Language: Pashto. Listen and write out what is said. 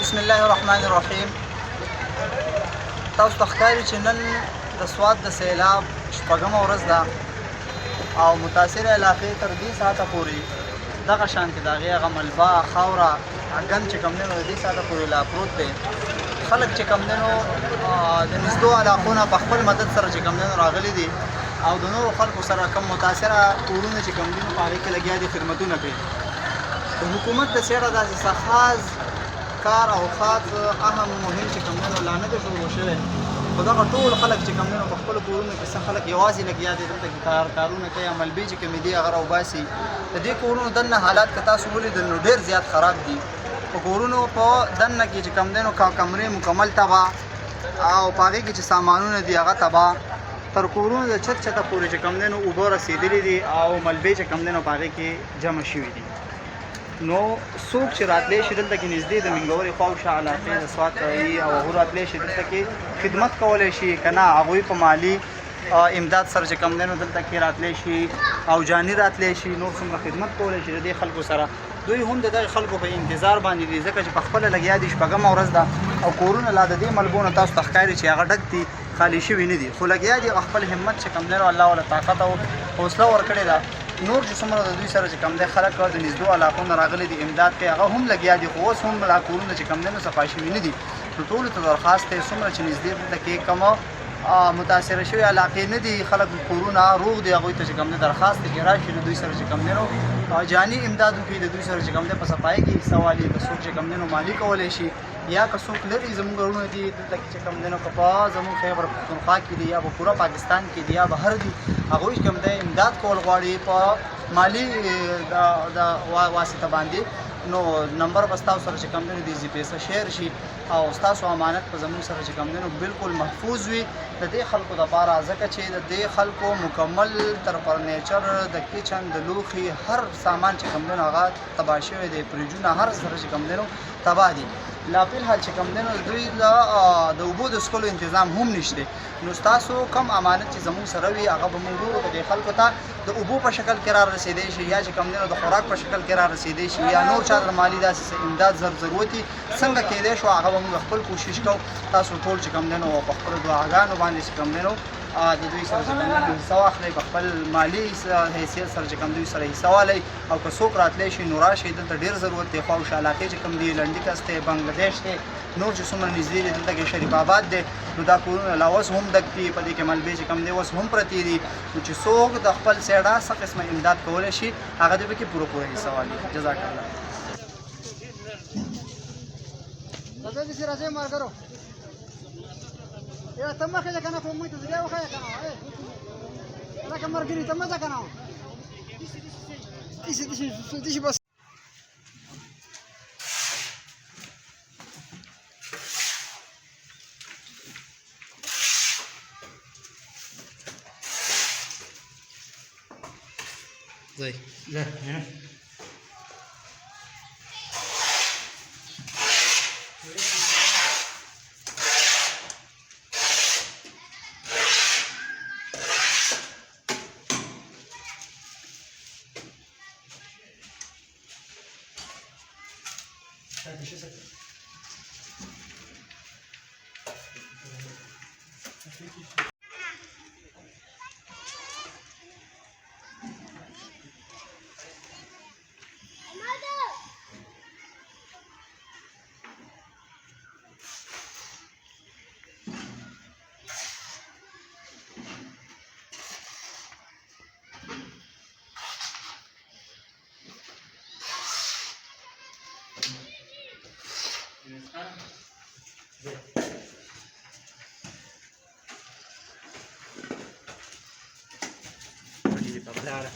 بسم الله الرحمن الرحیم. تاسو ته ښکاري چې نن د سوات د سیلاب شپږمه ورځ ده او متاثره علاقې تر دې ساعته پورې دغه شانتې د هغې هغه ملبه خاوره اګن چې کوم دی نو د دې ساعته پورې لا پروت دی. خلک چې کوم دی نو د نږدو علاقو نه په خپل مدد سره چې کوم دی نو راغلي دي او د نورو خلکو سره کم متاثره کورونه چې کوم دي نو په هغې کې لګیا دي خدمتونه کوي. د حکومت د سیره داسې څه خاص کار او خاص اهم مهم چې کوم دی نو لا نه دی شروع شوی، خو دغه ټول خلک چې کوم دی نو په خپلو کورونو کې څه خلک یوازې لګیا دي دلته کې کارونه کوي، ملبې چې کومې دي هغه راوباسي. د دې کورونو دننه حالات که تاسو ولیدل نو ډېر زیات خراب دي. په کورونو په دننه کې چې کوم دی نو کمرې مکمل تباه او په هغې کې چې سامانونه دي هغه تباه، تر کورونو د چت چته پورې چې کوم دی نو اوبه رسېدلي دي او ملبې چې کوم دی نو په هغې کې جمع شوي دي. نو څوک چې راتلی شي دلته کې نږدې د منګورې خواوشا علاقې د سوات وي او هغوی راتلی شي دلته کې خدمت کولی شي که نه هغوی په مالي امداد سره چې کوم دی نو دلته کې راتلی شي او جاني راتلی شي، نور څومره خدمت کولی شي د دې خلکو سره. دوی هم د دغې خلکو په انتظار باندې دي ځکه چې په خپله لګیا دي، شپږمه ورځ ده او کورونه لا د دې ملبو نه تاسو ته ښکاري چې هغه ډک دي، خالي شوي نه دي، خو لګیا دي خپل همت چې کوم دی نو الله ورله طاقت او حوصله ورکړې ده. نور چې څومره د دوی سره چې کوم دی خلک د نږدو علاقو نه راغلي دي امداد کوي هغه هم لګیا دي، خو اوس هم لا کورونه چې کوم دی نو صفا شوي نه دي. نو ټولو ته درخواست دی څومره چې نږدې دلته کې کومه متاثره شوي علاقې نه دي، خلک کورونه روغ دي، هغوی ته چې کوم دی درخواست دی چې راشي د دوی سره چې کوم دی نو جاني امداد وکړي، د دوی سره چې کوم دی په صفایي کې حصه والي، که څوک چې کوم دی نو مالي کولی شي یا که څوک لرې زموږ غړونه دي دلته کې چې کوم دی نو که په زموږ خیبر پښتونخوا کې دي یا په پوره پاکستان کې دي یا بهر دي، هغوی چې کوم دی امداد کول غواړي په مالي د واسطه باندې، نو نمبر به ستاسو سره چې کوم دی نو د زی پیسه شیر شي او ستاسو امانت په زموږ سره چې کوم دی نو بالکل محفوظ وي د دې خلکو دپاره، ځکه چې د دې خلکو مکمل تر فرنیچر د کچن د لوښي هر سامان چې کوم دی نو هغه تباه شوی دی، فریجونه هر سره چې کوم دی نو تباه دي. لا فی الحال چې کوم دی نو دوی د اوبو د څښلو انتظام هم نشته. نو ستاسو کم امانت چې زموږ سره وي هغه به موږ ورو د دې خلکو ته د اوبو په شکل کې را رسېدی شي یا چې کوم دی نو د خوراک په شکل کې را رسېدی شي یا نور چا د مالي داسې امداد ضرورت وي څنګه کیدی شو هغه به موږ خپل کوشش کوو. تاسو ټول چې کوم دی نو په خپلو دعاګانو باندې چې کوم دی نو د دوی سره چې کوم دی نو حصه واخلئ، په خپل مالي حیثیت سره چې کوم دوی سره حصه والئ او که څوک راتلی شي نو راشئ، دلته ډېر ضرورت دی. خواوشا علاقې چې کوم دي لنډیکس دی، بنګلادیش دی، نور چې څومره نږدې دي دلته کې شریف آباد دی، نو دا کورونه لا اوس هم ډک دي، په دې کې ملبې چې کوم دی اوس هم پرتې دي. نو چې څوک د خپل سیډه څه قسمه امداد کولی شي هغه دې پکې پوره حصه والي. جزاک الله. راځئ چې راځئ مارګرو یا ته مخې ځه که نه په موږ ته زړه وښیه که نه لکه ملګري ته مه ځه که نه داسې بس ځئ Claro.